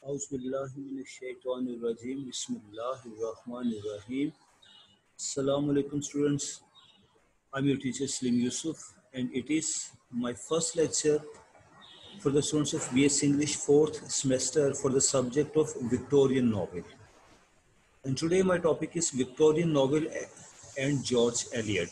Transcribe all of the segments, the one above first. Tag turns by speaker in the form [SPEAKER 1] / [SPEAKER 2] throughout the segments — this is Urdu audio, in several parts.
[SPEAKER 1] Auzubillahiminash-shaytanir-rajim. Bismillahir-rahmanir-rahim. Assalamu alaikum students. I'm your teacher Slim Yusuf and it is my first lecture for the students of BS English 4th semester for the subject of Victorian novel. And today my topic is Victorian novel and George Eliot.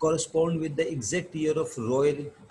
[SPEAKER 1] correspond with the exact year of royal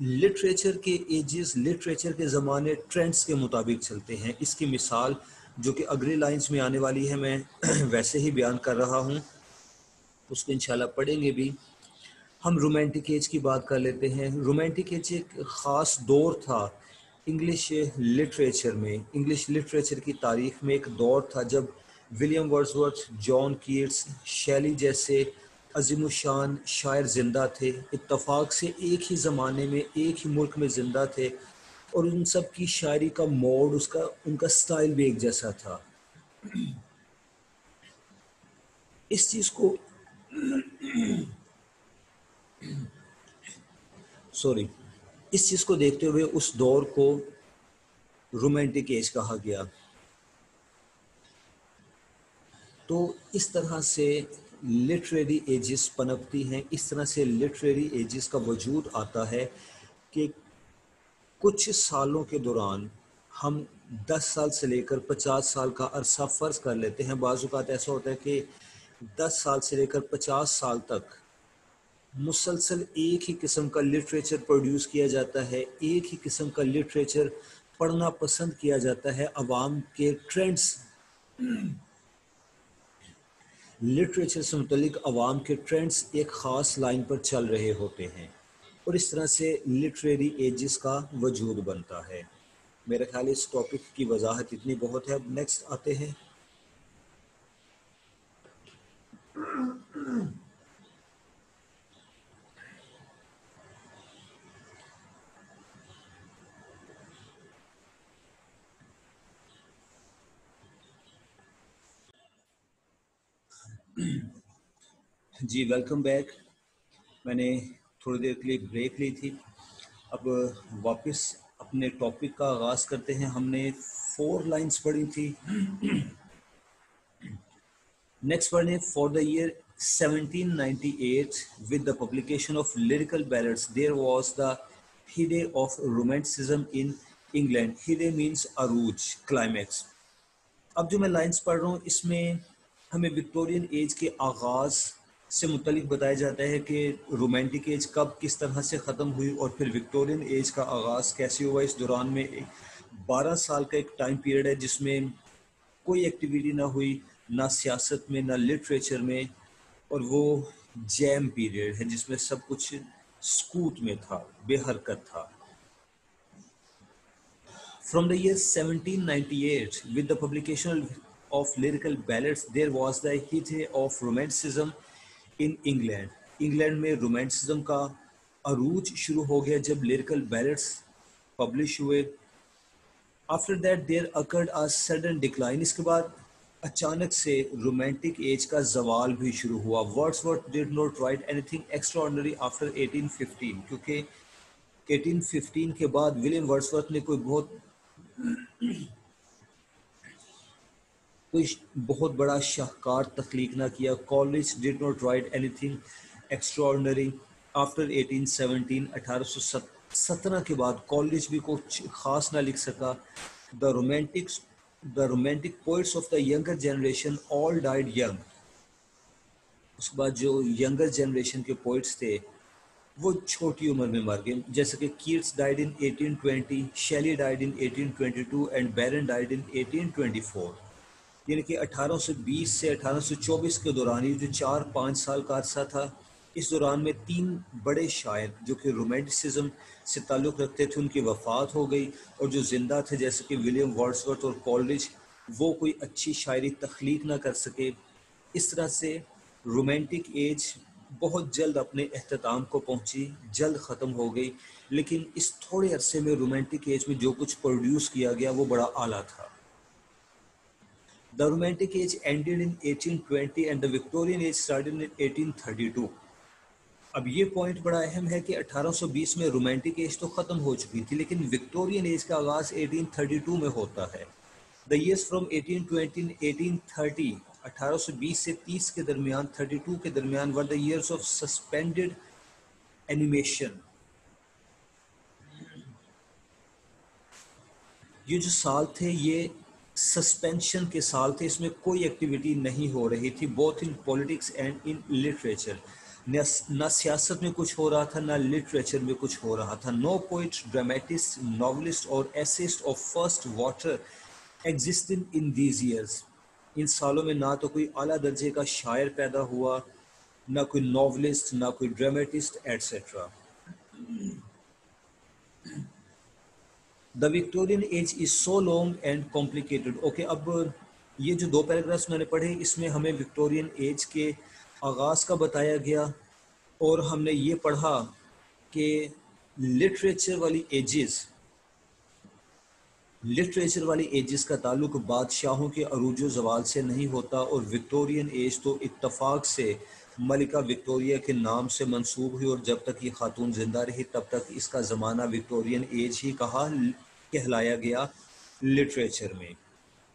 [SPEAKER 1] literature کے ایجز، لٹریچر کے زمانے ٹرینڈز کے مطابق چلتے ہیں. اس کی مثال جو کہ اگلی لائنز میں آنے والی ہے، میں ویسے ہی بیان کر رہا ہوں، اس کو انشاءاللہ پڑھیں گے بھی. ہم رومانٹک ایج کی بات کر لیتے ہیں. رومانٹک ایج ایک خاص دور تھا انگلش لٹریچر میں. انگلش لٹریچر کی تاریخ میں ایک دور تھا جب ولیم ورڈزورتھ، جان کیٹس، شیلی جیسے عظیم الشان شاعر زندہ تھے، اتفاق سے ایک ہی زمانے میں ایک ہی ملک میں زندہ تھے، اور ان سب کی شاعری کا موڈ، ان کا سٹائل بھی ایک جیسا تھا. اس چیز کو اس چیز کو دیکھتے ہوئے اس دور کو رومانٹک ایج کہا گیا. تو اس طرح سے لٹریری ایجز پنپتی ہیں، اس طرح سے لٹریری ایجز کا وجود آتا ہے کہ کچھ سالوں کے دوران ہم 10 سال سے لے کر 50 سال کا عرصہ فرض کر لیتے ہیں. بعض اوقات ایسا ہوتا ہے کہ 10 سال سے لے کر 50 سال تک مسلسل ایک ہی قسم کا لٹریچر پروڈیوس کیا جاتا ہے، ایک ہی قسم کا لٹریچر پڑھنا پسند کیا جاتا ہے. عوام کے ٹرینڈز، لٹریچر سے متعلق عوام کے ٹرینڈز ایک خاص لائن پر چل رہے ہوتے ہیں، اور اس طرح سے لٹریری ایجز کا وجود بنتا ہے. میرا خیال اس ٹاپک کی وضاحت اتنی بہت ہے. اب نیکسٹ آتے ہیں. جی ویلکم بیک. میں نے تھوڑی دیر کے لیے بریک لی تھی. اب واپس اپنے ٹاپک کا آغاز کرتے ہیں. ہم نے 4 لائنز پڑھی تھی. نیکسٹ پڑھیں. For the year 1798 with the publication of lyrical ballads there was the heyday of romanticism in England. heyday means عروج، climax. اب جو میں لائنز پڑھ رہا ہوں اس میں ہمیں وکٹورین ایج کے آغاز سے متعلق بتایا جاتا ہے کہ رومانٹک ایج کب کس طرح سے ختم ہوئی اور پھر وکٹورین ایج کا آغاز کیسے ہوا. اس دوران میں 12 سال کا ایک ٹائم پیریڈ ہے جس میں کوئی ایکٹیویٹی نہ ہوئی، نہ سیاست میں، نہ لٹریچر میں، اور وہ جیم پیریڈ ہے جس میں سب کچھ سکوت میں تھا، بے حرکت تھا. From the year 1798, with the publication of lyrical ballads, there was the heyday of romanticism in England. England میں رومانٹسزم کا عروج شروع ہو گیا جب لیریکل بیلٹس پبلش ہوئے. After that there occurred a sudden decline. اس کے بعد اچانک سے رومانٹک ایج کا زوال بھی شروع ہوا. Wordsworth did not write anything extraordinary after 1815 کیونکہ 1815 کے بعد ولیم ورڈسورتھ نے کوئی بہت بڑا شاہکار تخلیق نہ کیا. College did not write any thing extraordinary after 1817. 1817 کے بعد کالج بھی کچھ خاص نہ لکھ سکا. The romantic poets of the younger generation all died young. اس کے بعد جو ینگر جنریشن کے پوئٹس تھے وہ چھوٹی عمر میں مر گئے، جیسے کہ Keats died in 1820، Shelley died in 1822 and Byron died in 1824. یعنی کہ 1820 سے 1824 کے دوران یہ جو 4-5 سال کا عرصہ تھا، اس دوران میں 3 بڑے شاعر جو کہ رومانٹسزم سے تعلق رکھتے تھے ان کی وفات ہو گئی، اور جو زندہ تھے جیسے کہ ولیم ورڈسورتھ اور کالج وہ کوئی اچھی شاعری تخلیق نہ کر سکے. اس طرح سے رومانٹک ایج بہت جلد اپنے اختتام کو پہنچی، جلد ختم ہو گئی. لیکن اس تھوڑے عرصے میں رومانٹک ایج میں جو کچھ پروڈیوس کیا گیا وہ بڑا اعلیٰ تھا. The Romantic Age ended in 1820 and the Victorian Age started in 1832. اب یہ پوائنٹ بڑا اہم ہے کہ 1820 میں رومانٹک ایج تو ختم ہو چکی تھی لیکن وکٹورین ایج کا آغاز 1832 میں ہوتا ہے. The years from 1820 and 1830 1820 سے 30 کے درمیان 32 کے درمیان were the years of suspended animation. یہ جو سال تھے یہ سسپینشن کے سال تھے، اس میں کوئی ایکٹیویٹی نہیں ہو رہی تھی، both in politics and in literature. نہ سیاست میں کچھ ہو رہا تھا نہ لٹریچر میں کچھ ہو رہا تھا. نو پوئٹ, ڈرامٹسٹ, ناولسٹ اور essayist of first water existing in these years. ان سالوں میں نہ تو کوئی اعلیٰ درجے کا شاعر پیدا ہوا, نہ کوئی ناولسٹ, نہ کوئی dramatist etcetera. The Victorian age is so long and complicated. Okay, اب یہ جو 2 پیراگرافس میں نے پڑھے اس میں ہمیں وکٹورین ایج کے آغاز کا بتایا گیا, اور ہم نے یہ پڑھا کہ لٹریچر والی ایجز کا تعلق بادشاہوں کے عروج و زوال سے نہیں ہوتا, اور وکٹورین ایج تو اتفاق سے ملکہ وکٹوریہ کے نام سے منسوب ہوئی, اور جب تک یہ خاتون زندہ رہی تب تک اس کا زمانہ وکٹورین ایج ہی کہلایا گیا لٹریچر میں.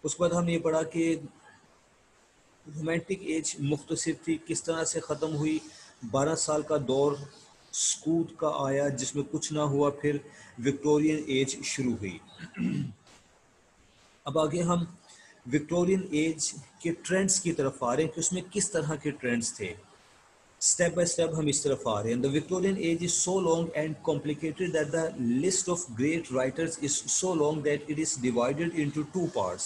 [SPEAKER 1] اس کے بعد ہم نے یہ پڑھا کہ رومانٹک ایج مختصر تھی, کس طرح سے ختم ہوئی. 12 سال کا دور سکوت کا آیا جس میں کچھ نہ ہوا, پھر وکٹورین ایج شروع ہوئی. اب آگے ہم وکٹورین ایج کے ٹرینڈز کی طرف آ رہے ہیں کہ اس میں کس طرح کے ٹرینڈز تھے. اسٹیپ بائی اسٹیپ ہم اس طرف آ رہے ہیں. The Victorian age is so long and complicated that the list of great writers is so long that it is divided into 2 parts,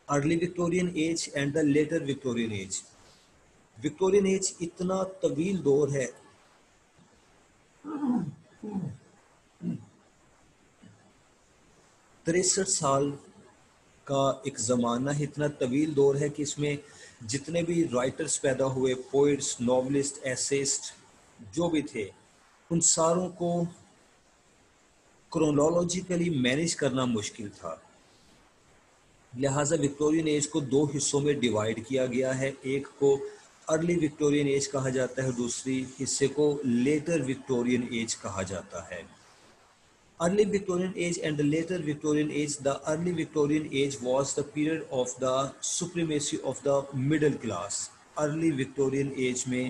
[SPEAKER 1] early Victorian age and the later Victorian age. Victorian age اتنا طویل دور ہے, 63 سال کا ایک زمانہ ہے, اتنا طویل دور ہے کہ اس میں جتنے بھی رائٹرز پیدا ہوئے, پوئٹس, ناولسٹ, ایسسٹ جو بھی تھے, ان ساروں کو کرونالوجیکلی مینیج کرنا مشکل تھا. لہٰذا وکٹورین ایج کو 2 حصوں میں ڈیوائیڈ کیا گیا ہے. ایک کو ارلی وکٹورین ایج کہا جاتا ہے, دوسری حصے کو لیٹر وکٹورین ایج کہا جاتا ہے. Early Victorian age and the later Victorian age. The early Victorian age was the period of the supremacy of the middle class. Early Victorian age میں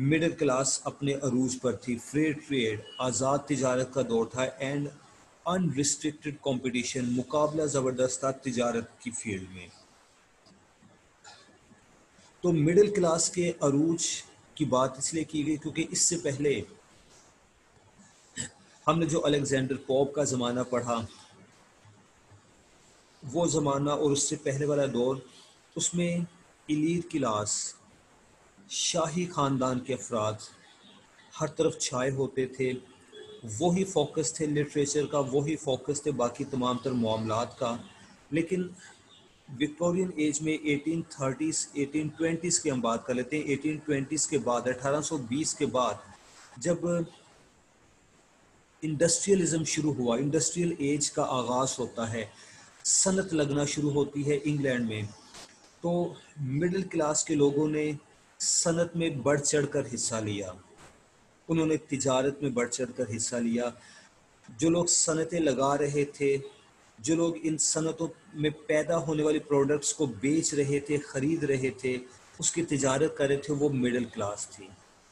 [SPEAKER 1] middle class اپنے عروج پر تھی. Free trade, آزاد تجارت کا دور تھا, and unrestricted competition, مقابلہ زبردست تھا تجارت کی فیلڈ میں. تو مڈل کلاس کے عروج کی بات اس لیے کی گئی کیونکہ اس سے پہلے ہم نے جو الیگزینڈر پوپ کا زمانہ پڑھا, وہ زمانہ اور اس سے پہلے والا دور, اس میں ایلیٹ کلاس, شاہی خاندان کے افراد ہر طرف چھائے ہوتے تھے. وہی فوکس تھے لٹریچر کا, وہی فوکس تھے باقی تمام تر معاملات کا. لیکن وکٹورین ایج میں 1830s 1820s کی ہم بات کر لیتے ہیں. 1820s کے بعد 1820 کے بعد جب انڈسٹریلزم شروع ہوا, انڈسٹریل ایج کا آغاز ہوتا ہے, صنعت لگنا شروع ہوتی ہے انگلینڈ میں, تو مڈل کلاس کے لوگوں نے صنعت میں بڑھ چڑھ کر حصہ لیا, انہوں نے تجارت میں بڑھ چڑھ کر حصہ لیا. جو لوگ صنعتیں لگا رہے تھے, جو لوگ ان صنعتوں میں پیدا ہونے والی پروڈکٹس کو بیچ رہے تھے, خرید رہے تھے, اس کی تجارت کر رہے تھے, وہ مڈل کلاس تھی,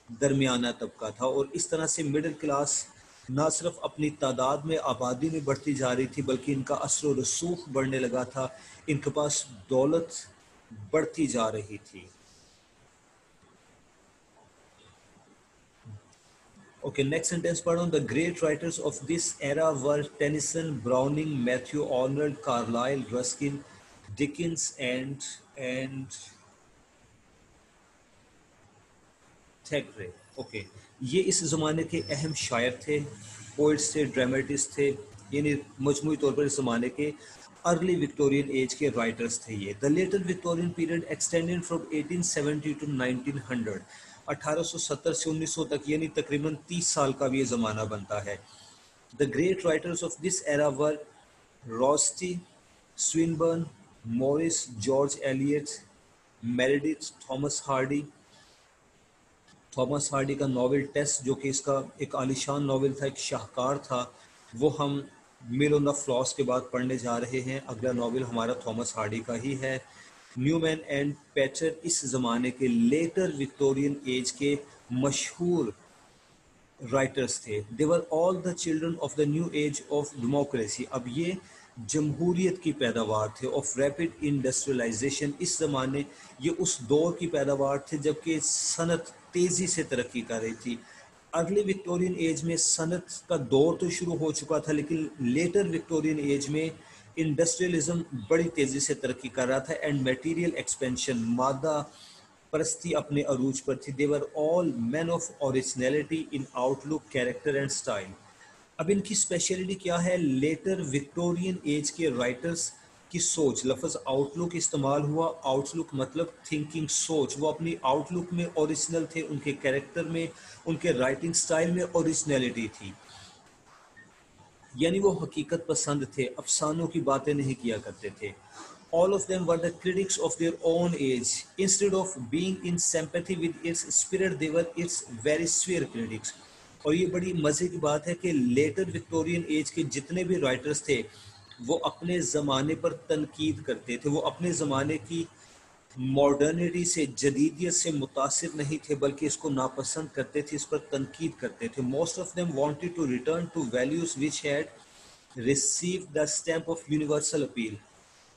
[SPEAKER 1] درمیانہ طبقہ تھا. اور اس طرح سے مڈل کلاس نہ صرف اپنی تعداد میں آبادی میں بڑھتی جا رہی تھی بلکہ ان کا اثر و رسوخ بڑھنے لگا تھا, ان کے پاس دولت بڑھتی جا رہی تھی. اوکے, نیکسٹ سینٹینس پڑھو. The great writers of this era were Tennyson, Browning, Matthew Arnold, Carlyle, Ruskin, Dickens and Thackeray. Okay, یہ اس زمانے کے اہم شاعر تھے, پوئٹس تھے, ڈرامٹسٹ تھے, یعنی مجموعی طور پر اس زمانے کے ارلی وکٹورین ایج کے رائٹرز تھے یہ. The later Victorian period extended from 1870 to 1900, 1870 سے 1900 تک, یعنی تقریباً 30 سال کا بھی یہ زمانہ بنتا ہے. The great writers of this era were Rossetti, Swinburne, Morris, George Eliot, Meredith, Thomas Hardy کا ناول ٹیسٹ, جو کہ اس کا ایک عالیشان ناول تھا, ایک شاہکار تھا, وہ ہم میل آن دا فلاس کے بعد پڑھنے جا رہے ہیں. اگلا ناول ہمارا تھامس ہارڈی کا ہی ہے. نیومین اینڈ پیٹر اس زمانے کے لیٹر وکٹورین ایج کے مشہور رائٹرز تھے. they were all the children of the new age of democracy. اب یہ جمہوریت کی پیداوار تھے, آف ریپڈ انڈسٹریلائزیشن. اس زمانے یہ اس دور کی پیداوار تھے جبکہ صنعت تیزی سے ترقی کر رہی تھی. ارلی وکٹورین ایج میں صنعت کا دور تو شروع ہو چکا تھا، لیکن لیٹر وکٹورین ایج میں انڈسٹریلزم بڑی تیزی سے ترقی کر رہا تھا اینڈ میٹیریل ایکسپینشن، مادہ پرستی اپنے عروج پر تھی. They were all men of originality in outlook, character and style. اب ان کی اسپیشلٹی کیا ہے؟ لیٹر وکٹورین ایج کے رائٹرز کی سوچ، لفظ آؤٹ لک استعمال ہوا. آؤٹ لک مطلب تھنکنگ، سوچ. وہ اپنی آؤٹ لک میں اوریجنل تھے، ان کے کیریکٹر میں، ان کے رائٹنگ سٹائل میں اوریجنلٹی تھی، یعنی وہ حقیقت پسند تھے، افسانوں کی باتیں نہیں کیا کرتے تھے. All of them were the critics of their own age. Instead of being in sympathy with its spirit, they were its very severe critics. اور یہ بڑی مزے کی بات ہے کہ لیٹر وکٹورین ایج کے جتنے بھی رائٹرز تھے وہ اپنے زمانے پر تنقید کرتے تھے. وہ اپنے زمانے کی ماڈرنٹی سے، جدیدیت سے متاثر نہیں تھے، بلکہ اس کو ناپسند کرتے تھے، اس پر تنقید کرتے تھے. Most of them wanted to return to values which had received the stamp of universal appeal.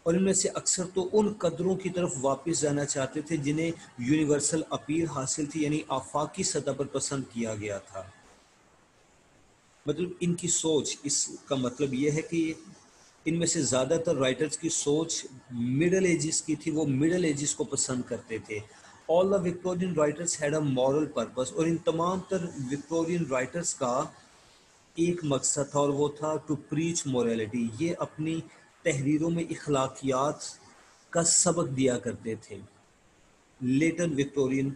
[SPEAKER 1] اور ان میں سے اکثر تو ان قدروں کی طرف واپس جانا چاہتے تھے جنہیں یونیورسل اپیل حاصل تھی، یعنی آفاقی سطح پر پسند کیا گیا تھا. مطلب ان کی سوچ، اس کا مطلب یہ ہے کہ ان میں سے زیادہ تر رائٹرز کی سوچ مڈل ایجز کی تھی، وہ مڈل ایجز کو پسند کرتے تھے. All the Victorian writers had a moral purpose. اور ان تمام تر وکٹورین رائٹرز کا ایک مقصد تھا، اور وہ تھا ٹو پریچ مورالٹی. یہ اپنی تحریروں میں اخلاقیات کا سبق دیا کرتے تھے. لیٹر وکٹورین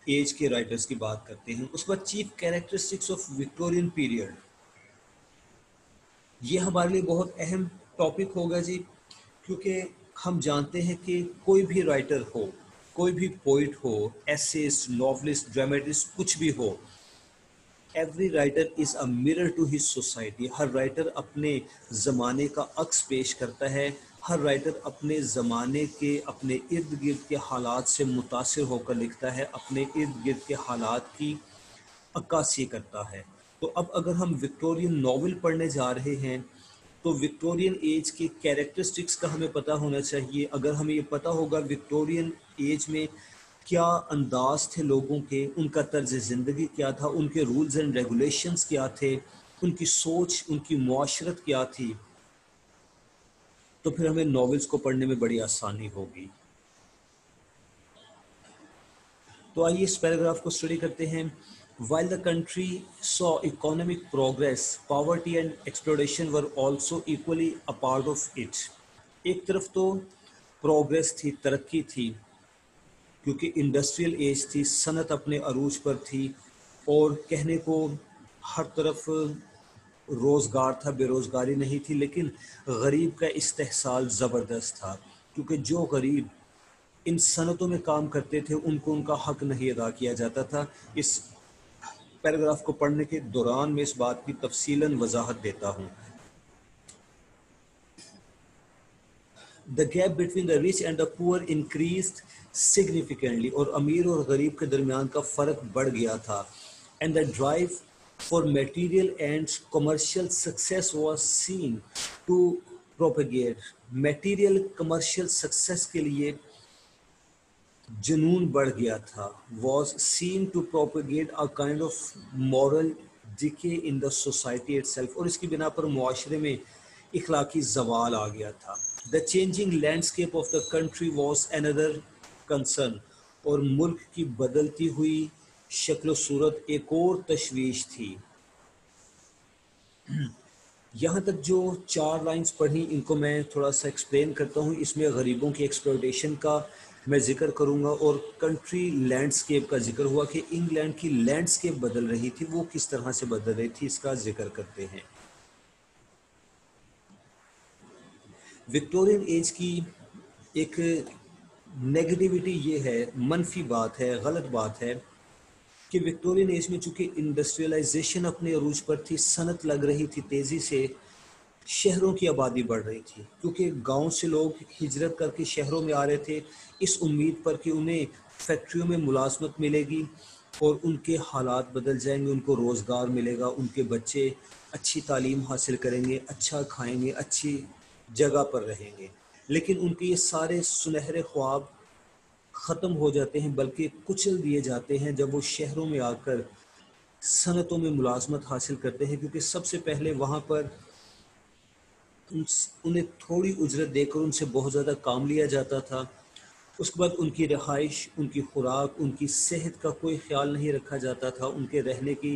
[SPEAKER 1] ایج کے رائٹرز کی بات کرتے ہیں. اس کے بعد chief characteristics of Victorian period. یہ ہمارے لیے بہت اہم ٹاپک ہوگا جی، کیونکہ ہم جانتے ہیں کہ کوئی بھی رائٹر ہو، کوئی بھی پوئٹ ہو، ایسیسٹ، ناولسٹ، ڈرامٹسٹ، کچھ بھی ہو، every writer is a mirror to his society. ہر رائٹر اپنے زمانے کا عکس پیش کرتا ہے. ہر رائٹر اپنے زمانے کے، اپنے ارد گرد کے حالات سے متاثر ہو کر لکھتا ہے، اپنے ارد گرد کے حالات کی عکاسی کرتا ہے. تو اب اگر ہم وکٹورین ناول پڑھنے جا رہے ہیں تو وکٹورین ایج کے کیریکٹرسٹکس کا ہمیں پتہ ہونا چاہیے. اگر ہمیں یہ پتہ ہوگا وکٹورین ایج میں کیا انداز تھے لوگوں کے، ان کا طرز زندگی کیا تھا، ان کے رولز اینڈ ریگولیشنز کیا تھے، ان کی سوچ، ان کی معاشرت کیا تھی، تو پھر ہمیں ناولز کو پڑھنے میں بڑی آسانی ہوگی. تو آئیے اس پیراگراف کو اسٹڈی کرتے ہیں. While the country saw economic progress, poverty and exploitation were also equally a part of it. ایک طرف تو پروگریس تھی، ترقی تھی، کیونکہ انڈسٹریل ایج تھی، صنعت اپنے عروج پر تھی، اور کہنے کو ہر طرف روزگار تھا، بے روزگاری نہیں تھی. لیکن غریب کا استحصال زبردست تھا، کیونکہ جو غریب ان صنعتوں میں کام کرتے تھے ان کو ان کا حق نہیں ادا کیا جاتا تھا. اس پیراگراف کو پڑھنے کے دوران میں اس بات کی تفصیلاً وضاحت دیتا ہوں. The gap between the rich and the poor increased significantly. اور امیر اور غریب کے درمیان کا فرق بڑھ گیا تھا. And the drive for material and commercial success was seen to propagate. Material commercial success کے لیے جنون بڑھ گیا تھا. Was seen to propagate a kind of moral decay in the society itself. اور اس کی بنا پر معاشرے میں اخلاقی زوال آ گیا تھا. The changing landscape of the country was another concern. اور ملک کی بدلتی ہوئی شکل و صورت ایک اور تشویش تھی. یہاں تک جو 4 لائنز پڑھی ان کو میں تھوڑا سا ایکسپلین کرتا ہوں. اس میں غریبوں کی ایکسپلوٹیشن کا میں ذکر کروں گا، اور کنٹری لینڈسکیپ کا ذکر ہوا کہ انگلینڈ کی لینڈسکیپ بدل رہی تھی، وہ کس طرح سے بدل رہی تھی، اس کا ذکر کرتے ہیں. وکٹورین ایج کی ایک نیگیٹیوٹی یہ ہے، منفی بات ہے، غلط بات ہے کہ وکٹورین ایج میں چونکہ انڈسٹریلائزیشن اپنے عروج پر تھی، صنعت لگ رہی تھی تیزی سے، شہروں کی آبادی بڑھ رہی تھی، کیونکہ گاؤں سے لوگ ہجرت کر کے شہروں میں آ رہے تھے اس امید پر کہ انہیں فیکٹریوں میں ملازمت ملے گی اور ان کے حالات بدل جائیں گے، ان کو روزگار ملے گا، ان کے بچے اچھی تعلیم حاصل کریں گے، اچھا کھائیں گے، اچھی جگہ پر رہیں گے. لیکن ان کے یہ سارے سنہرے خواب ختم ہو جاتے ہیں بلکہ کچل دیے جاتے ہیں جب وہ شہروں میں آ کر صنعتوں میں ملازمت حاصل کرتے ہیں، کیونکہ سب سے پہلے وہاں پر انہیں تھوڑی اجرت دے کر ان سے بہت زیادہ کام لیا جاتا تھا. اس کے بعد ان کی رہائش، ان کی خوراک، ان کی صحت کا کوئی خیال نہیں رکھا جاتا تھا، ان کے رہنے کی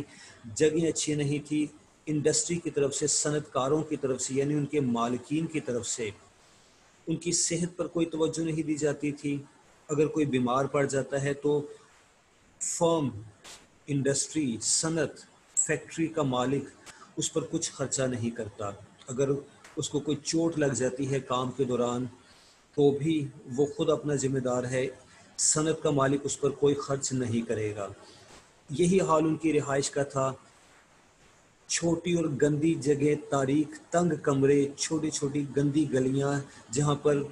[SPEAKER 1] جگہیں اچھی نہیں تھی. انڈسٹری کی طرف سے، صنعت کاروں کی طرف سے، یعنی ان کے مالکین کی طرف سے ان کی صحت پر کوئی توجہ نہیں دی جاتی تھی. اگر کوئی بیمار پڑ جاتا ہے تو فرم، انڈسٹری، صنعت، فیکٹری کا مالک اس پر کچھ خرچہ نہیں کرتا. اگر اس کو کوئی چوٹ لگ جاتی ہے کام کے دوران تو بھی وہ خود اپنا ذمہ دار ہے، صنعت کا مالک اس پر کوئی خرچ نہیں کرے گا. یہی حال ان کی رہائش کا تھا. چھوٹی اور گندی جگہ، تاریک تنگ کمرے، چھوٹی چھوٹی گندی گلیاں جہاں پر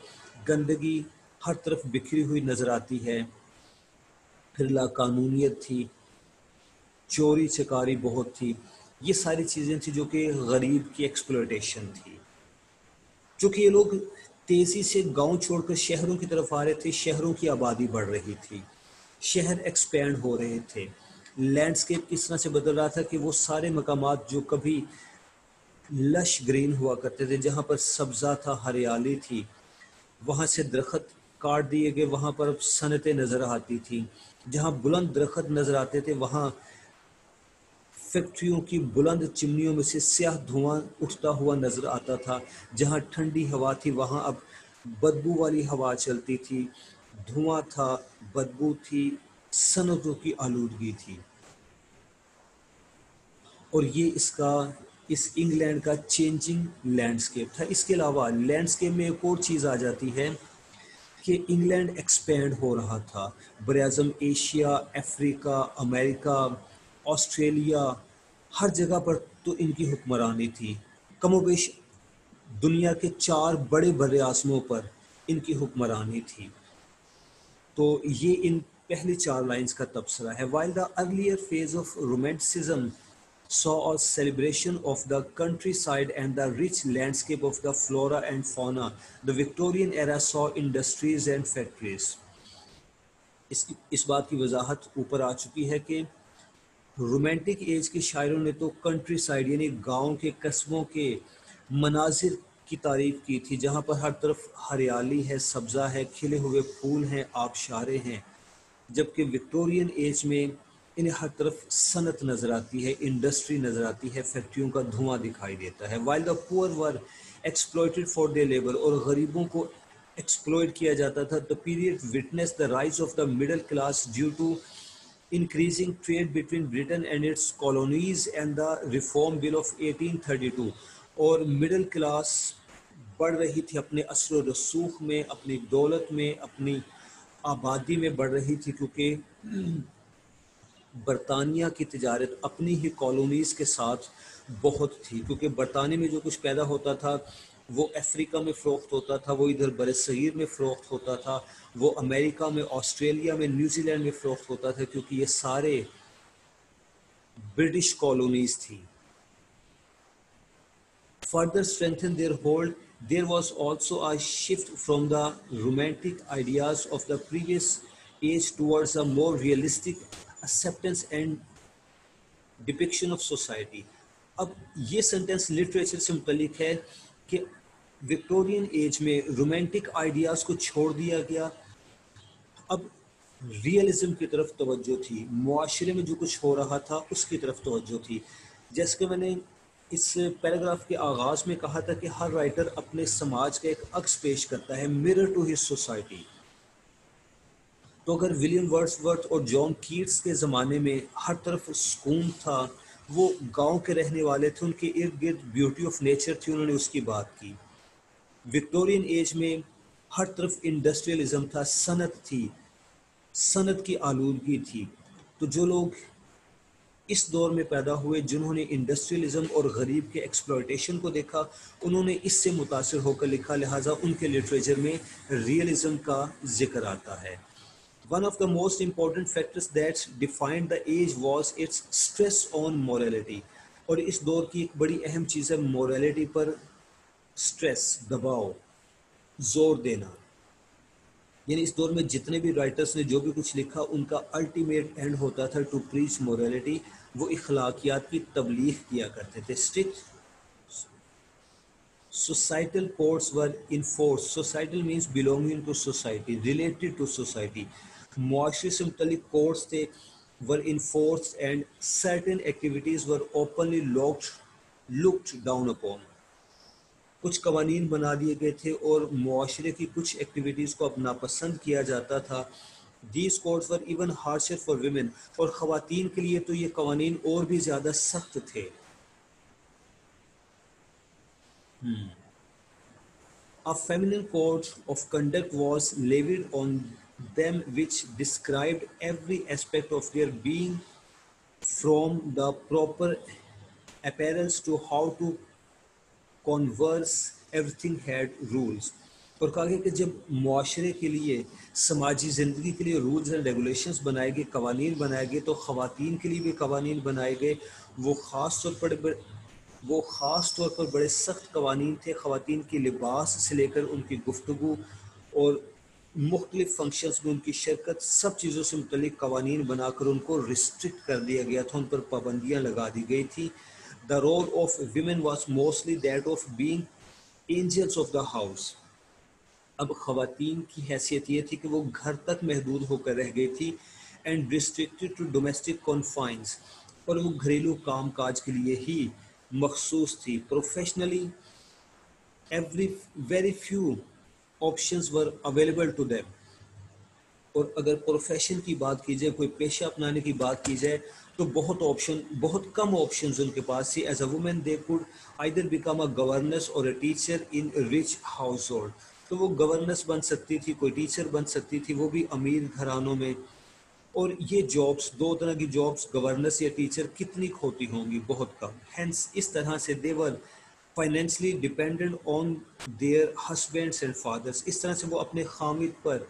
[SPEAKER 1] گندگی ہر طرف بکھری ہوئی نظر آتی ہے. پھر لاقانونیت تھی، چوری چکاری بہت تھی. یہ ساری چیزیں تھیں جو کہ غریب کی ایکسپلوٹیشن تھی. چونکہ یہ لوگ تیزی سے گاؤں چھوڑ کر شہروں کی طرف آ رہے تھے، شہروں کی آبادی بڑھ رہی تھی، شہر ایکسپینڈ ہو رہے تھے. لینڈسکیپ کس طرح سے بدل رہا تھا کہ وہ سارے مقامات جو کبھی لش گرین ہوا کرتے تھے، جہاں پر سبزہ تھا، ہریالی تھی، وہاں سے درخت کاٹ دیے گئے، وہاں پر اب صنعتیں نظر آتی تھیں. جہاں بلند درخت نظر آتے تھے وہاں فیکٹریوں کی بلند چمنیوں میں سے سیاہ دھواں اٹھتا ہوا نظر آتا تھا. جہاں ٹھنڈی ہوا تھی وہاں اب بدبو والی ہوا چلتی تھی، دھواں تھا، بدبو تھی، صنعتوں کی آلودگی تھی. اور یہ اس انگلینڈ کا چینجنگ لینڈسکیپ تھا. اس کے علاوہ لینڈسکیپ میں ایک اور چیز آ جاتی ہے کہ انگلینڈ ایکسپینڈ ہو رہا تھا. براعظم ایشیا، افریقہ، امریکہ، آسٹریلیا، ہر جگہ پر تو ان کی حکمرانی تھی. کم و بیش دنیا کے 4 بڑے بر اعظموں پر ان کی حکمرانی تھی. تو یہ ان پہلی 4 لائنز کا تبصرہ ہے. While the earlier phase of Romanticism saw a celebration of the countryside and the rich landscape of the flora and fauna, the Victorian era saw industries and factories. اس بات کی وضاحت اوپر آ چکی ہے کہ رومانٹک ایج کے شاعروں نے تو کنٹری سائڈ یعنی گاؤں کے، قصبوں کے مناظر کی تعریف کی تھی، جہاں پر ہر طرف ہریالی ہے، سبزہ ہے، کھلے ہوئے پھول ہیں، آبشاریں ہیں. جبکہ وکٹورین ایج میں انہیں ہر طرف صنعت نظر آتی ہے، انڈسٹری نظر آتی ہے، فیکٹریوں کا دھواں دکھائی دیتا ہے. while the poor were exploited for their labor، اور غریبوں کو ایکسپلوئٹ کیا جاتا تھا. the period witnessed the rise of the middle class due to increasing trade between Britain and its colonies and the Reform Bill of 1832. اور مڈل کلاس بڑھ رہی تھی اپنے اثر و رسوخ میں، اپنی دولت میں، اپنی آبادی میں بڑھ رہی تھی، کیونکہ برطانیہ کی تجارت اپنی ہی کالونیز کے ساتھ بہت تھی. کیونکہ برطانیہ میں جو کچھ پیدا ہوتا تھا وہ افریقہ میں فروخت ہوتا تھا، وہ ادھر بر صغیر میں فروخت ہوتا تھا، وہ امریکہ میں، آسٹریلیا میں، نیوزی لینڈ میں فروخت ہوتا تھا، کیونکہ یہ سارے برٹش کالونیز تھی. Further strengthen their hold, there was also a shift from the romantic ideas of the previous age towards a more realistic acceptance and depiction of society. اب یہ سینٹینس لٹریچر سے متعلق ہے کہ وکٹورین ایج میں رومانٹک آئیڈیاز کو چھوڑ دیا گیا، اب ریئلزم کی طرف توجہ تھی، معاشرے میں جو کچھ ہو رہا تھا اس کی طرف توجہ تھی. جیسے کہ میں نے اس پیراگراف کے آغاز میں کہا تھا کہ ہر رائٹر اپنے سماج کا ایک عکس پیش کرتا ہے، mirror to his society. تو اگر ولیم ورڈز ورتھ اور جان کیٹس کے زمانے میں ہر طرف سکون تھا، وہ گاؤں کے رہنے والے تھے، ان کے ارد گرد بیوٹی آف نیچر تھی، انہوں نے اس کی بات کی. وکٹورین ایج میں ہر طرف انڈسٹریلزم تھا، صنعت تھی، صنعت کی آلودگی تھی. تو جو لوگ اس دور میں پیدا ہوئے، جنہوں نے انڈسٹریلزم اور غریب کے ایکسپلوئٹیشن کو دیکھا، انہوں نے اس سے متاثر ہو کر لکھا، لہٰذا ان کے لٹریچر میں ریئلزم کا ذکر آتا ہے. One of the most important factors that defined the age was its stress on morality. اور اس دور کی ایک بڑی اہم چیز ہے morality پر سٹریس، دباؤ، زور دینا. یعنی اس دور میں جتنے بھی رائٹرز نے جو بھی کچھ لکھا ان کا الٹیمیٹ اینڈ ہوتا تھا ٹو پریچ مورالٹی. وہ اخلاقیات کی تبلیغ کیا کرتے تھے. Strict societal codes were enforced. Societal means belonging to society, related to society. معاشرے سے متعلق codes تھے were enforced and certain activities were openly looked down upon. کچھ قوانین بنا دیے گئے تھے اور معاشرے کی کچھ ایکٹیویٹیز کو اب ناپسند کیا جاتا تھا. These codes were even harsher for women. اور خواتین کے لیے تو یہ قوانین اور بھی زیادہ سخت تھے. A feminine code of conduct was levied on them which described every aspect of their being from the proper appearance to how to converse. Everything had rules. اور کہا گیا کہ جب معاشرے کے لیے سماجی زندگی کے لیے رولز اینڈ ریگولیشنز بنائے گئے, قوانین بنائے گئے, تو خواتین کے لیے بھی قوانین بنائے گئے. وہ خاص طور پر بڑے سخت قوانین تھے. خواتین کے لباس سے لے کر ان کی گفتگو اور مختلف فنکشنز میں ان کی شرکت, سب چیزوں سے متعلق قوانین بنا کر ان کو ریسٹرکٹ کر دیا گیا تھا, ان پر پابندیاں لگا دی گئی تھی. The role of women was mostly that of being angels of the house. اب خواتین کی حیثیت یہ تھی کہ وہ گھر تک محدود ہو کر رہ گئی تھی. And restricted to domestic confines, اور وہ گھریلو کام کاج کے لیے ہی مخصوص تھی. Professionally very few options were available to them. اور اگر پروفیشن کی بات کی جائے, کوئی پیشہ اپنانے کی بات کی جائے, تو بہت کم آپشنز ان کے پاس تھی. As a woman they could either become a governess or a teacher in rich household. تو وہ گورنس بن سکتی تھی, کوئی ٹیچر بن سکتی تھی, وہ بھی امیر گھرانوں میں. اور یہ جابس, دو طرح کی جابس, گورنس یا ٹیچر, کتنی ہوتی ہوں گی؟ بہت کم. ہینس اس طرح سے they were financially dependent on their husbands and fathers. اس طرح سے وہ اپنے خامد پر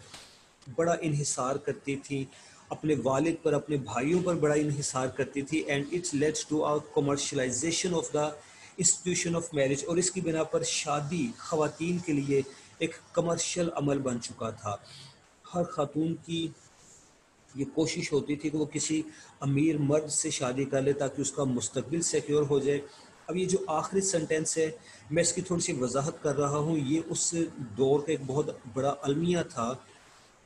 [SPEAKER 1] بڑا انحصار کرتی تھی, اپنے والد پر, اپنے بھائیوں پر بڑا انحصار کرتی تھی. And its lead to a commercialization of the institution of marriage. اور اس کی بنا پر شادی خواتین کے لیے ایک کمرشل عمل بن چکا تھا. ہر خاتون کی یہ کوشش ہوتی تھی کہ وہ کسی امیر مرد سے شادی کر لے تاکہ اس کا مستقبل سیکیور ہو جائے. اب یہ جو آخری سنٹینس ہے, میں اس کی تھوڑی سی وضاحت کر رہا ہوں. یہ اس دور کا ایک بہت بڑا المیہ تھا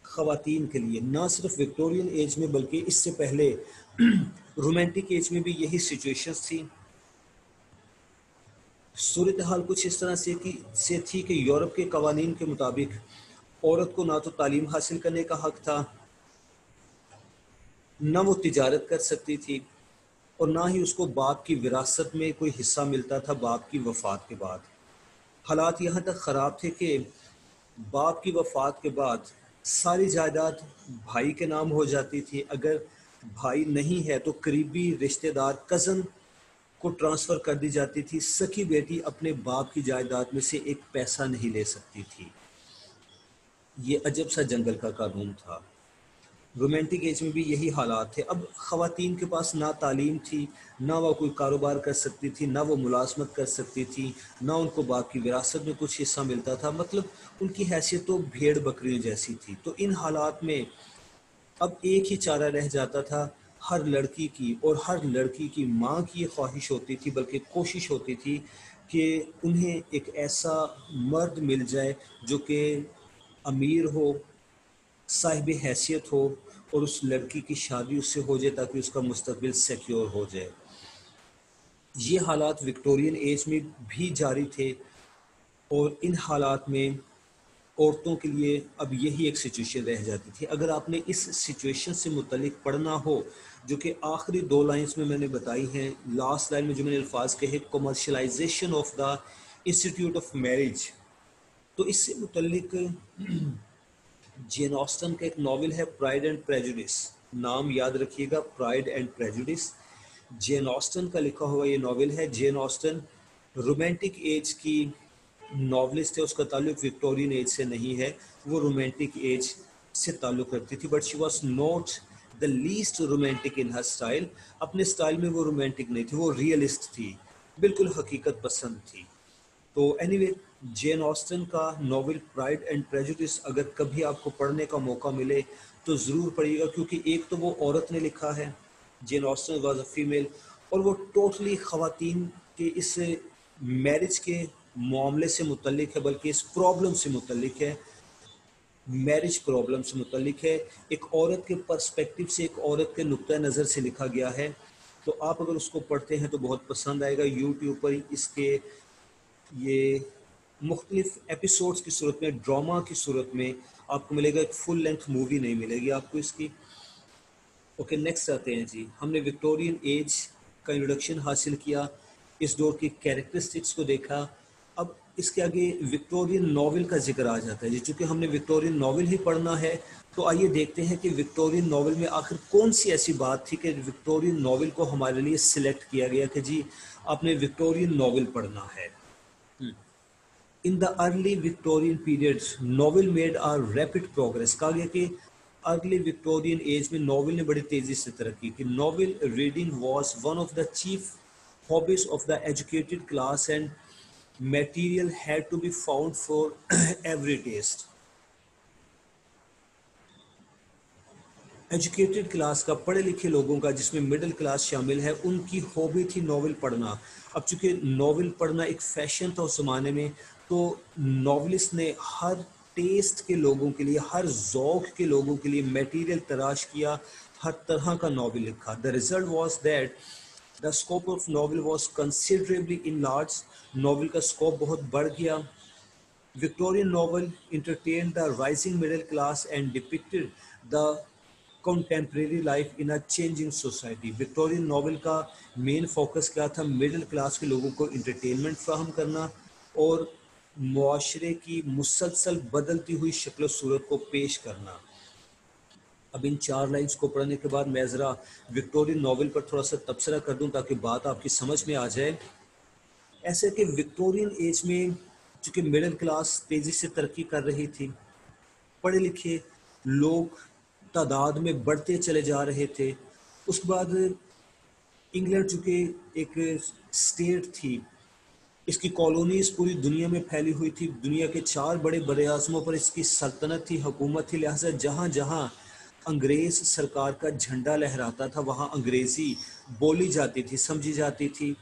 [SPEAKER 1] خواتین کے لیے, نہ صرف وکٹورین ایج میں بلکہ اس سے پہلے رومانٹک ایج میں بھی یہی سچویشنز تھی. صورتحال کچھ اس طرح سے تھی کہ یورپ کے قوانین کے مطابق عورت کو نہ تو تعلیم حاصل کرنے کا حق تھا, نہ وہ تجارت کر سکتی تھی, اور نہ ہی اس کو باپ کی وراثت میں کوئی حصہ ملتا تھا باپ کی وفات کے بعد. حالات یہاں تک خراب تھے کہ باپ کی وفات کے بعد ساری جائیداد بھائی کے نام ہو جاتی تھی. اگر بھائی نہیں ہے تو قریبی رشتہ دار کزن کو ٹرانسفر کر دی جاتی تھی. سکی بیٹی اپنے باپ کی جائیداد میں سے ایک پیسہ نہیں لے سکتی تھی. یہ عجب سا جنگل کا قانون تھا. رومانٹک ایج میں بھی یہی حالات تھے. اب خواتین کے پاس نہ تعلیم تھی, نہ وہ کوئی کاروبار کر سکتی تھی, نہ وہ ملازمت کر سکتی تھی, نہ ان کو باپ کی وراثت میں کچھ حصہ ملتا تھا. مطلب ان کی حیثیت تو بھیڑ بکریوں جیسی تھی. تو ان حالات میں اب ایک ہی چارہ رہ جاتا تھا ہر لڑکی کی, اور ہر لڑکی کی ماں کی یہ خواہش ہوتی تھی, بلکہ کوشش ہوتی تھی کہ انہیں ایک ایسا مرد مل جائے جو کہ امیر ہو, صاحب حیثیت ہو, اور اس لڑکی کی شادی اس سے ہو جائے تاکہ اس کا مستقبل سیکیور ہو جائے. یہ حالات وکٹورین ایج میں بھی جاری تھے, اور ان حالات میں عورتوں کے لیے اب یہی ایک سچویشن رہ جاتی تھی. اگر آپ نے اس سچویشن سے متعلق پڑھنا ہو, جو کہ آخری 2 لائنز میں نے بتائی ہیں, لاسٹ لائن میں جو میں نے الفاظ کہے, commercialization of the institute of marriage, تو اس سے متعلق جین آسٹن کا ایک ناول ہے پرائڈ اینڈ پریجوڈس. نام یاد رکھیے گا, pride and prejudice. Jane Austen کا لکھا ہوا یہ ناول ہے. جین آسٹن رومانٹک ایج کی ناولسٹ ہے, اس کا تعلق وکٹورین ایج سے نہیں ہے, وہ رومانٹک ایج سے تعلق رکھتی تھی. But she was not the least romantic in Hare style. اپنے اسٹائل میں وہ رومانٹک نہیں تھی, وہ ریئلسٹ تھی, بالکل حقیقت پسند تھی. تو اینی وے جین آسٹن کا ناول پرائڈ اینڈ پریجوڈس اگر کبھی آپ کو پڑھنے کا موقع ملے تو ضرور پڑھیے گا، کیونکہ ایک تو وہ عورت نے لکھا ہے، Jane Austen was a female, اور وہ ٹوٹلی خواتین کے اس میرج کے معاملے سے متعلق ہے، بلکہ اس پرابلم سے متعلق ہے، میرج پرابلم سے متعلق ہے، ایک عورت کے پرسپیکٹو سے، ایک عورت کے نقطۂ نظر سے لکھا گیا ہے۔ تو آپ اگر اس کو پڑھتے ہیں تو بہت پسند آئے گا۔ یوٹیوب پر اس کے یہ مختلف ایپیسوڈز کی صورت میں، ڈرامہ کی صورت میں آپ کو ملے گا، ایک فل لینتھ مووی نہیں ملے گی آپ کو اس کی۔ اوکے نیکسٹ آتے ہیں جی، ہم نے وکٹورین ایج کا انٹروڈکشن حاصل کیا، اس دور کی کیریکٹرسٹکس کو دیکھا۔ اب اس کے آگے وکٹورین ناول کا ذکر آ جاتا ہے جی، چونکہ ہم نے وکٹورین ناول ہی پڑھنا ہے تو آئیے دیکھتے ہیں کہ وکٹورین ناول میں آخر کون سی ایسی بات تھی کہ وکٹورین ناول کو ہمارے لیے سلیکٹ کیا گیا کہ جی آپ نے وکٹورین ناول پڑھنا ہے۔ In the early Victorian period, novel made a rapid progress۔ کہا گیا کہ ارلی وکٹورین ایج میں ناول نے بڑی تیزی سے ترقی کی۔ Novel reading was one of the chief hobbies of the educated class and material had to be found for every taste۔ Educated class کا، پڑھے لکھے لوگوں کا، جس میں مڈل کلاس شامل ہے، ان کی ہابی تھی ناول پڑھنا۔ اب چونکہ ناول پڑھنا ایک فیشن تھا اس زمانے میں، تو ناولسٹ نے ہر ٹیسٹ کے لوگوں کے لیے، ہر ذوق کے لوگوں کے لیے میٹیریل تلاش کیا، ہر طرح کا ناول لکھا۔ The result was that the scope of novel was considerably in large. Novel کا اسکوپ بہت بڑھ گیا۔ Victorian novel entertained the rising middle class and depicted the contemporary life in a changing society۔ Victorian novel کا مین فوکس کیا تھا؟ مڈل کلاس کے لوگوں کو انٹرٹینمنٹ فراہم کرنا اور معاشرے کی مسلسل بدلتی ہوئی شکل و صورت کو پیش کرنا۔ اب ان 4 لائنز کو پڑھنے کے بعد میں ذرا وکٹورین ناول پر تھوڑا سا تبصرہ کر دوں تاکہ بات آپ کی سمجھ میں آ جائے۔ ایسے کہ وکٹورین ایج میں چونکہ مڈل کلاس تیزی سے ترقی کر رہی تھی، پڑھے لکھے لوگ تعداد میں بڑھتے چلے جا رہے تھے۔ اس کے بعد انگلینڈ چونکہ ایک اسٹیٹ تھی، اس کی کالونیز پوری دنیا میں پھیلی ہوئی تھی، دنیا کے 4 بڑے بر اعظموں پر اس کی سلطنت تھی، حکومت تھی، لہٰذا جہاں جہاں انگریز سرکار کا جھنڈا لہراتا تھا وہاں انگریزی بولی جاتی تھی، سمجھی جاتی تھی۔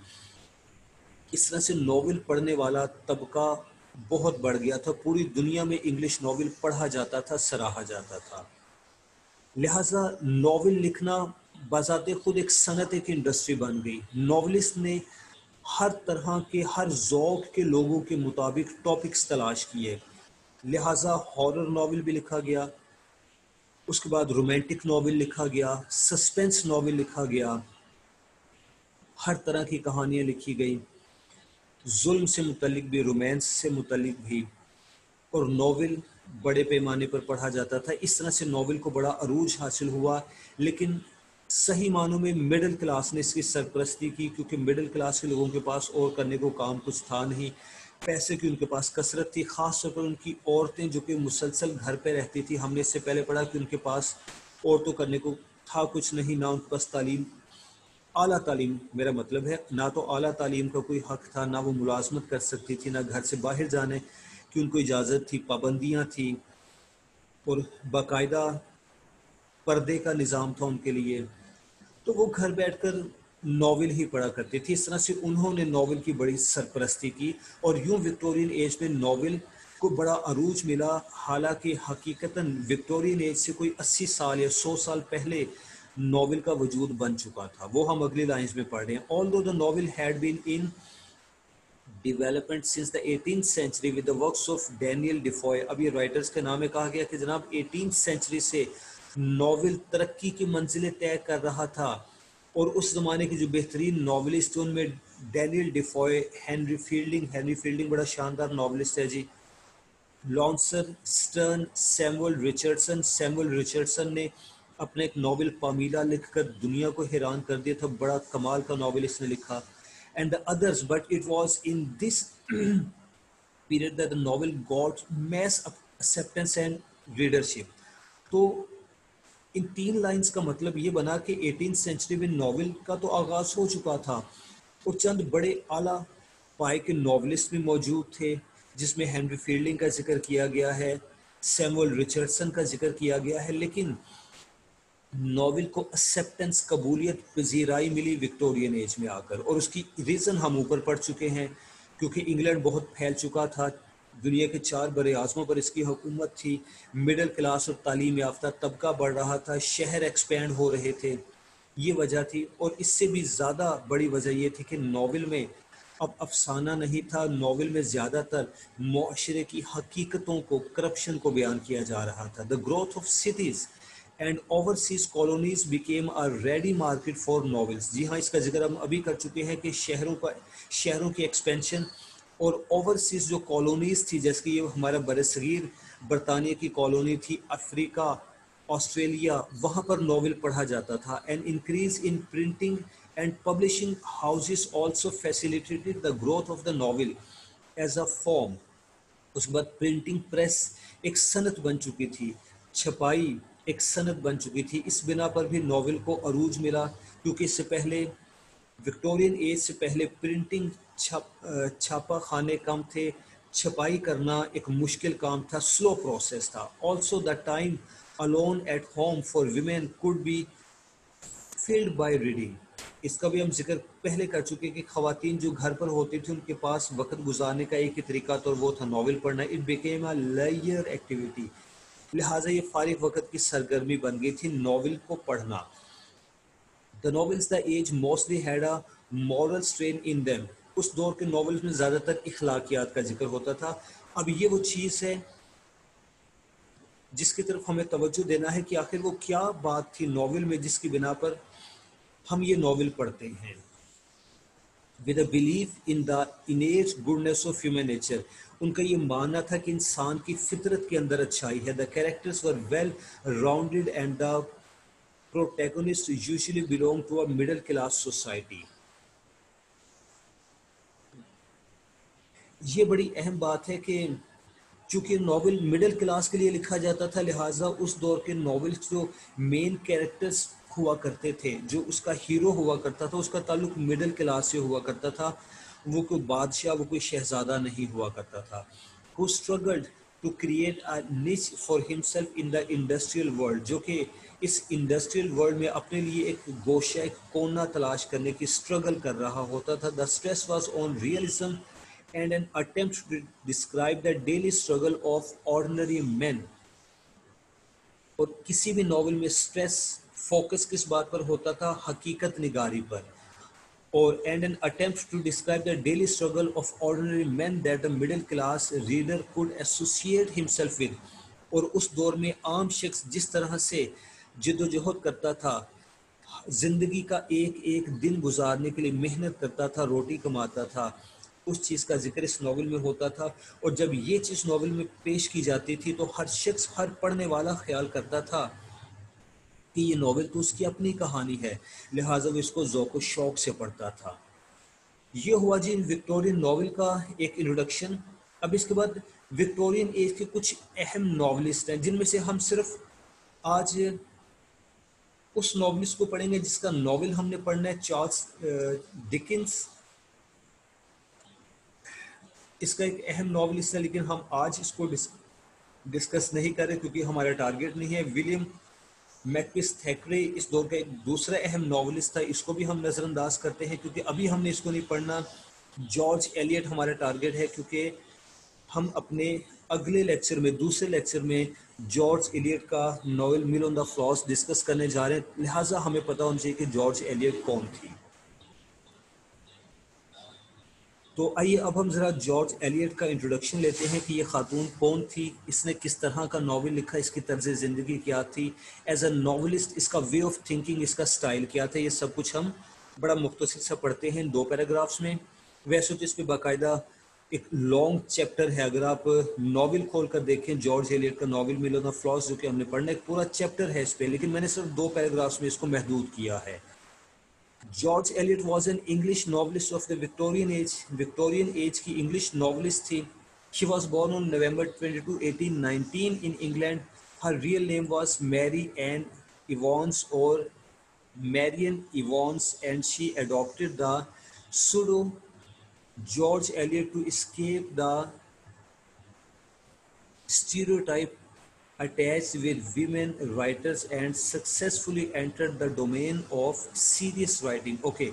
[SPEAKER 1] اس طرح سے ناول پڑھنے والا طبقہ بہت بڑھ گیا تھا، پوری دنیا میں انگلش ناول پڑھا جاتا تھا، سراہا جاتا تھا۔ لہٰذا ناول لکھنا بذات خود ایک صنعت، ایک انڈسٹری بن گئی۔ ناولسٹ نے ہر طرح کے، ہر ذوق کے لوگوں کے مطابق ٹاپکس تلاش کیے، لہٰذا ہارر ناول بھی لکھا گیا، اس کے بعد رومانٹک ناول لکھا گیا، سسپینس ناول لکھا گیا، ہر طرح کی کہانیاں لکھی گئیں، ظلم سے متعلق بھی، رومانس سے متعلق بھی، اور ناول بڑے پیمانے پر پڑھا جاتا تھا۔ اس طرح سے ناول کو بڑا عروج حاصل ہوا، لیکن صحیح معنوں میں مڈل کلاس نے اس کی سرپرستی کی، کیونکہ مڈل کلاس کے لوگوں کے پاس اور کرنے کو کام کچھ تھا نہیں، پیسے کی ان کے پاس کثرت تھی، خاص طور پر ان کی عورتیں جو کہ مسلسل گھر پہ رہتی تھی۔ ہم نے اس سے پہلے پڑھا کہ ان کے پاس عورتوں کرنے کو تھا کچھ نہیں، نہ ان کے پاس تعلیم، اعلیٰ تعلیم میرا مطلب ہے، نہ تو اعلیٰ تعلیم کا کوئی حق تھا، نہ وہ ملازمت کر سکتی تھی، نہ گھر سے باہر جانے کی ان کو اجازت تھی، پابندیاں تھیں، اور باقاعدہ پردے کا نظام تھا ان کے لیے، تو وہ گھر بیٹھ کر ناول ہی پڑھا کرتی تھی۔ اس طرح سے انہوں نے ناول کی بڑی سرپرستی کی، اور یوں وکٹورین ایج میں ناول کو بڑا عروج ملا، حالانکہ حقیقتاً وکٹورین ایج سے کوئی 80 سال یا 100 سال پہلے ناول کا وجود بن چکا تھا۔ وہ ہم اگلی لائنز میں پڑھ رہے ہیں۔ Although the novel had been in development since the 18th century with the works of Daniel Defoe۔ اب یہ رائٹرز کے نام میں کہا گیا کہ جناب 18th century سے ناول ترقی کی منزلیں طے کر رہا تھا، اور اس زمانے کی جو بہترین ناولسٹ ان میں ڈینیل ڈیفوئے، ہینری فیلڈنگ بڑا شاندار ناولسٹ ہے جی، لانسر اسٹرن، سیموئل رچرڈسن نے اپنا ایک ناول پامیلا لکھ کر دنیا کو حیران کر دیا تھا، بڑا کمال کا ناول اس نے لکھا، and the others, but it was in this period that the novel got mass acceptance and readership۔ تو ان 3 لائنز کا مطلب یہ بنا کہ 18th سینچری میں ناول کا تو آغاز ہو چکا تھا، اور چند بڑے اعلیٰ پائے کے ناولسٹ بھی موجود تھے جس میں ہینری فیلڈنگ کا ذکر کیا گیا ہے، سیموئل رچرڈسن کا ذکر کیا گیا ہے، لیکن ناول کو اسیپٹنس، قبولیت، پذیرائی ملی وکٹورین ایج میں آ کر، اور اس کی ریزن ہم اوپر پڑھ چکے ہیں، کیونکہ انگلینڈ بہت پھیل چکا تھا، دنیا کے 4 بر اعظموں پر اس کی حکومت تھی، مڈل کلاس اور تعلیم یافتہ طبقہ بڑھ رہا تھا، شہر ایکسپینڈ ہو رہے تھے، یہ وجہ تھی، اور اس سے بھی زیادہ بڑی وجہ یہ تھی کہ ناول میں اب افسانہ نہیں تھا، ناول میں زیادہ تر معاشرے کی حقیقتوں کو، کرپشن کو بیان کیا جا رہا تھا. The growth of cities and overseas colonies became a ready market for novels. جی ہاں، اس کا ذکر ہم ابھی کر چکے ہیں کہ شہروں کی ایکسپینشن اور اوورسیز جو کالونیز تھی، جیسے کہ یہ ہمارا برصغیر برطانیہ کی کالونی تھی، افریقہ، آسٹریلیا، وہاں پر ناول پڑھا جاتا تھا. An increase in printing and publishing houses also facilitated the growth of the novel as a form. اس کے بعد پرنٹنگ پریس ایک صنعت بن چکی تھی، چھپائی ایک صنعت بن چکی تھی، اس بنا پر بھی ناول کو عروج ملا، کیونکہ اس سے پہلے وکٹورین ایج سے پہلے پرنٹنگ، چھاپا خانے کم تھے، چھپائی کرنا ایک مشکل کام تھا، سلو پروسیس تھا. Also the time alone at home for women could be filled by reading. اس کا بھی ہم ذکر پہلے کر چکے کہ خواتین جو گھر پر ہوتی تھی ان کے پاس وقت گزارنے کا ایک ہی طریقہ تو وہ تھا ناول پڑھنا. It became a leisure activity. لہٰذا یہ فارغ وقت کی سرگرمی بن گئی تھی ناول کو پڑھنا. The novels the age mostly had a moral strain in them. اس دور کے ناولز میں زیادہ تر اخلاقیات کا ذکر ہوتا تھا. اب یہ وہ چیز ہے جس کی طرف ہمیں توجہ دینا ہے کہ آخر وہ کیا بات تھی ناول میں جس کی بنا پر ہم یہ ناول پڑھتے ہیں. With a belief in the innate goodness of human nature. ان کا یہ ماننا تھا کہ انسان کی فطرت کے اندر اچھائی ہے. The characters were well rounded and the protagonists usually belong to a middle class society. یہ بڑی اہم بات ہے کہ چونکہ ناول مڈل کلاس کے لیے لکھا جاتا تھا، لہٰذا اس دور کے ناولز جو مین کیریکٹرز ہوا کرتے تھے، جو اس کا ہیرو ہوا کرتا تھا، اس کا تعلق مڈل کلاس سے ہوا کرتا تھا. وہ کوئی بادشاہ، وہ کوئی شہزادہ نہیں ہوا کرتا تھا. who struggled to create a niche for himself in the industrial world. جو کہ اس انڈسٹریل ورلڈ میں اپنے لیے ایک گوشہ، ایک کونا تلاش کرنے کی اسٹرگل کر رہا ہوتا تھا. The stress was on realism and an attempt to describe the daily struggle of ordinary men. اور کسی بھی ناول میں سٹریس، فوکس کس بات پر ہوتا تھا؟ حقیقت نگاری پر. اور and an attempt to describe the daily struggle of ordinary men that the middle class reader could associate himself with. اور اس دور میں عام شخص جس طرح سے جد و جہد کرتا تھا، زندگی کا ایک ایک دن گزارنے کے لیے محنت کرتا تھا، روٹی کماتا تھا، اس چیز کا ذکر اس ناول میں ہوتا تھا. اور جب یہ چیز ناول میں پیش کی جاتی تھی تو ہر شخص، ہر پڑھنے والا خیال کرتا تھا کہ یہ ناول تو اس کی اپنی کہانی ہے، لہٰذا وہ اس کو ذوق و شوق سے پڑھتا تھا. یہ ہوا جی وکٹورین ناول کا ایک انٹروڈکشن. اب اس کے بعد وکٹورین ایج کے کچھ اہم ناولسٹ ہیں جن میں سے ہم صرف آج اس ناولسٹ کو پڑھیں گے جس کا ناول ہم نے پڑھنا ہے، چارلس ڈکنس. اس کا ایک اہم ناولسٹ ہے لیکن ہم آج اس کو ڈسکس نہیں کر رہے کیونکہ ہمارا ٹارگیٹ نہیں ہے. ولیم میکپس تھیکرے اس دور کا ایک دوسرا اہم ناولسٹ تھا، اس کو بھی ہم نظر انداز کرتے ہیں کیونکہ ابھی ہم نے اس کو نہیں پڑھنا. جارج ایلیٹ ہمارا ٹارگیٹ ہے کیونکہ ہم اپنے اگلے لیکچر میں، دوسرے لیکچر میں جارج ایلیٹ کا ناول میل آن دا فلاس ڈسکس کرنے جا رہے ہیں، لہٰذا ہمیں پتہ ہونا چاہیے کہ جارج ایلیٹ کون تھی. تو آئیے اب ہم ذرا جارج ایلیٹ کا انٹروڈکشن لیتے ہیں کہ یہ خاتون کون تھی، اس نے کس طرح کا ناول لکھا، اس کی طرز زندگی کیا تھی، ایز اے ناولسٹ اس کا وے آف تھنکنگ، اس کا سٹائل کیا تھا. یہ سب کچھ ہم بڑا مختصر سا پڑھتے ہیں 2 پیراگرافس میں. ویسے تو اس پہ باقاعدہ ایک لانگ چیپٹر ہے، اگر آپ ناول کھول کر دیکھیں جارج ایلیٹ کا ناول میل آن دا فلاس جو کہ ہم نے پڑھنا، ایک پورا چیپٹر ہے اس پہ، لیکن میں نے صرف 2 پیراگرافس میں اس کو محدود کیا ہے. George Eliot was an English novelist of the Victorian age. Victorian age کی انگلش ناولسٹ تھی. She was born on November 22, 1819 in England. Her real name was Mary Ann Evans or Marian Evans and she adopted the pseudo George Eliot, to escape the stereotype attached with women writers and successfully entered the domain of serious writing. Okay,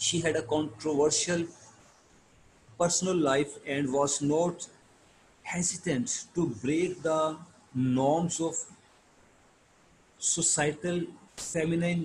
[SPEAKER 1] She had a controversial personal life and was not hesitant to break the norms of societal feminine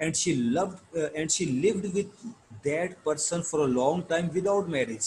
[SPEAKER 1] and she lived with that person for a long time without marriage.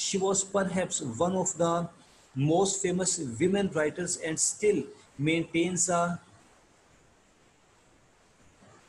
[SPEAKER 1] She was perhaps one of the most famous women writers and still maintains a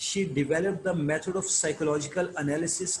[SPEAKER 1] She developed the method of psychological analysis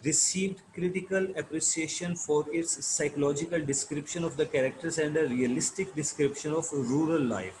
[SPEAKER 1] received critical appreciation for its psychological description of the characters and a realistic description of rural life.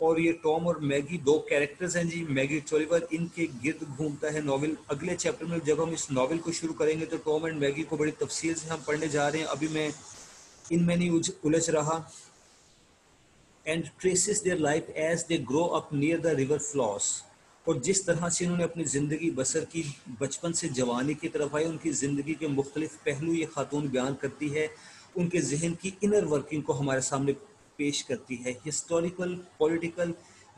[SPEAKER 1] اور یہ ٹام اور میگی دو کیریکٹرز ہیں جی. میگی ٹولیور ان کے گرد گھومتا ہے ناول. اگلے چیپٹر میں جب ہم اس ناول کو شروع کریں گے تو ٹام اینڈ میگی کو بڑی تفصیل سے ہم پڑھنے جا رہے ہیں. ابھی میں ان میں نہیں الجھ رہا. And traces their life as they grow up near the river Floss. اور جس طرح سے انہوں نے اپنی زندگی بسر کی بچپن سے جوانی کی طرف آئے، ان کی زندگی کے مختلف پہلو یہ خاتون بیان کرتی ہے. ان کے ذہن کی انر ورکنگ کو ہمارے سامنے پیش کرتی ہے. Historical political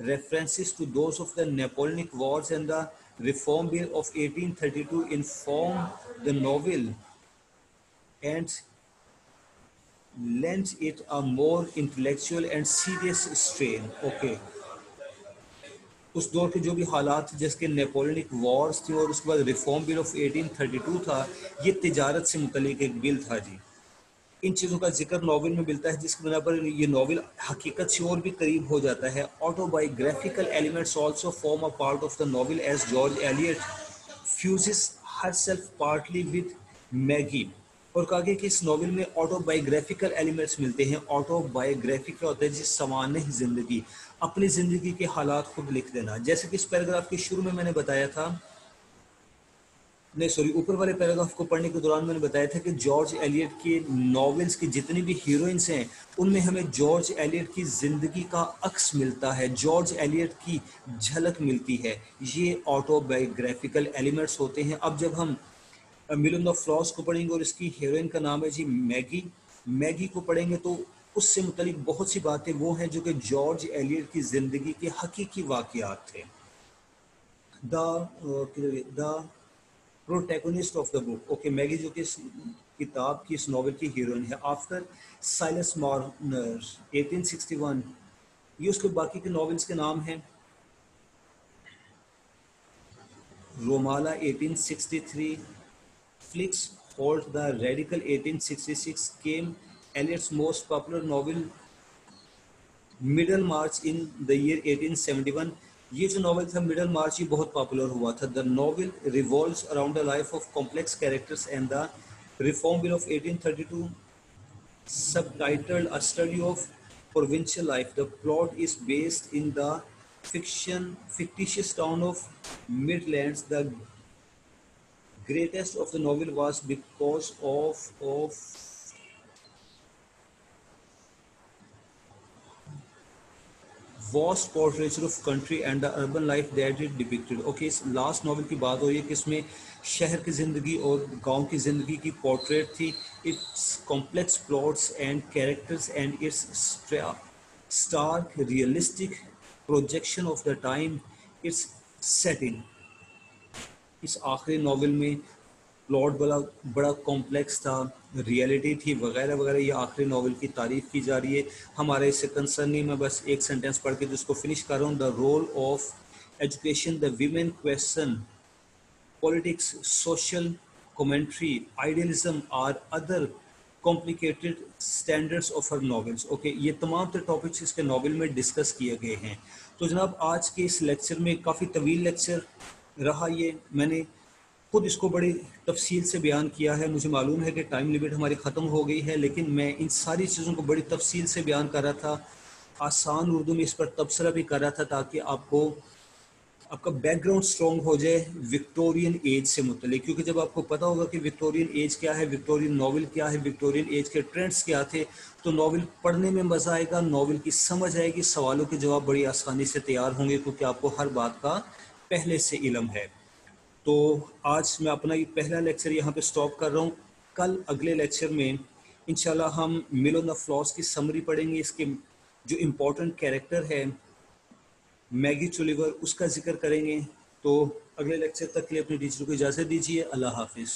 [SPEAKER 1] references to those of the Napoleonic wars and the reform bill of 1832 inform the novel and lends it a more intellectual and serious strain. Okay. اس دور کے جو بھی حالات جس کے نیپولینک وارز تھے اور اس کے بعد ریفارم بل آف 1832 تھا، یہ تجارت سے متعلق ایک بل تھا جی. ان چیزوں کا ذکر ناول میں ملتا ہے، جس کی بنا پر یہ ناول حقیقت سے اور بھی قریب ہو جاتا ہے. Auto biographical elements also form a part of the novel as George elite fuses her self partly with Maggi. اور کہا گیا کہ اس ناول میں آٹو بایوگرافیکل ایلیمنٹس ملتے ہیں. آٹو بایوگرافی کیا ہوتا ہے جس سوانح زندگی، اپنی زندگی کے حالات خود لکھ دینا. جیسے کہ اس پیراگراف کے شروع میں نے بتایا تھا، نہیں سوری، اوپر والے پیراگراف کو پڑھنے کے دوران میں نے بتایا تھا کہ جارج ایلیٹ کے ناولز کی جتنی بھی ہیروئنس ہیں ان میں ہمیں جارج ایلیٹ کی زندگی کا عکس ملتا ہے، جارج ایلیٹ کی جھلک ملتی ہے. یہ آٹو بایوگرافیکل ایلیمنٹس ہوتے ہیں. اب جب ہم ملن آف فلاس کو پڑھیں گے اور اس کی ہیروئن کا نام ہے جی میگی، میگی کو پڑھیں گے تو اس سے متعلق بہت سی باتیں وہ ہیں جو کہ جارج ایلیٹ کی زندگی کے حقیقی واقعات تھے. The protagonist of the book. Okay, Maggie جو کہ اس کتاب کی، اس ناول کی ہیروئن ہے. آفٹر سائلس مارنر 1861، یہ اس کے باقی کے ناولز کے نام ہیں. Romola 1863، Felix Holt the radical 1866 came Eliot's most popular novel Middlemarch in the year 1871. یہ جو ناول تھا مڈل مارچ، یہ بہت پاپولر ہوا تھا. The novel revolves around the life of complex characters and the reform bill of 1832 subtitled A Study of Provincial Life. The plot is based in the fictitious town of Midlands. The greatest of the novel was because of vast portraiture of country and the urban life that it depicted. Okay, اس لاسٹ ناول کی بات ہوئی ہے کہ اس میں شہر کی زندگی اور گاؤں کی زندگی کی پورٹریٹ تھی. Its complex plots and characters and its stark realistic projection of the time its setting. اس آخری ناول میں پلاٹ بڑا کمپلیکس تھا، ریئلٹی تھی وغیرہ وغیرہ. یہ آخری ناول کی تعریف کی جا رہی ہے. ہمارے اس سے کنسرن نہیں، میں بس ایک سینٹینس پڑھ کے جس کو فنش کر رہا ہوں. The role of education, the women question, politics, social commentary, idealism are other complicated standards of her novels. اوکے، یہ تمام تر ٹاپکس اس کے ناول میں ڈسکس کیے گئے ہیں. تو جناب آج کے اس لیکچر میں کافی طویل لیکچر رہا. یہ میں نے خود اس کو بڑی تفصیل سے بیان کیا ہے. مجھے معلوم ہے کہ ٹائم لیمٹ ہماری ختم ہو گئی ہے، لیکن میں ان ساری چیزوں کو بڑی تفصیل سے بیان کر رہا تھا، آسان اردو میں اس پر تبصرہ بھی کر رہا تھا تاکہ آپ کا بیک گراؤنڈ اسٹرانگ ہو جائے وکٹورین ایج سے متعلق. کیونکہ جب آپ کو پتا ہوگا کہ وکٹورین ایج کیا ہے، وکٹورین ناول کیا ہے، وکٹورین ایج کے ٹرینڈز کیا تھے، تو ناول پڑھنے میں مزہ آئے گا، ناول کی سمجھ آئے گی، سوالوں کے جواب بڑی آسانی سے تیار ہوں گے کیونکہ آپ کو ہر بات کا پہلے سے علم ہے. تو آج میں اپنا یہ پہلا لیکچر یہاں پہ سٹاپ کر رہا ہوں. کل اگلے لیکچر میں انشاءاللہ ہم ملن آف فلاس کی سمری پڑھیں گے. اس کے جو امپورٹنٹ کیریکٹر ہے میگی ٹولیور، اس کا ذکر کریں گے. تو اگلے لیکچر تک کے لیے اپنے ٹیچر کو اجازت دیجیے. اللہ حافظ.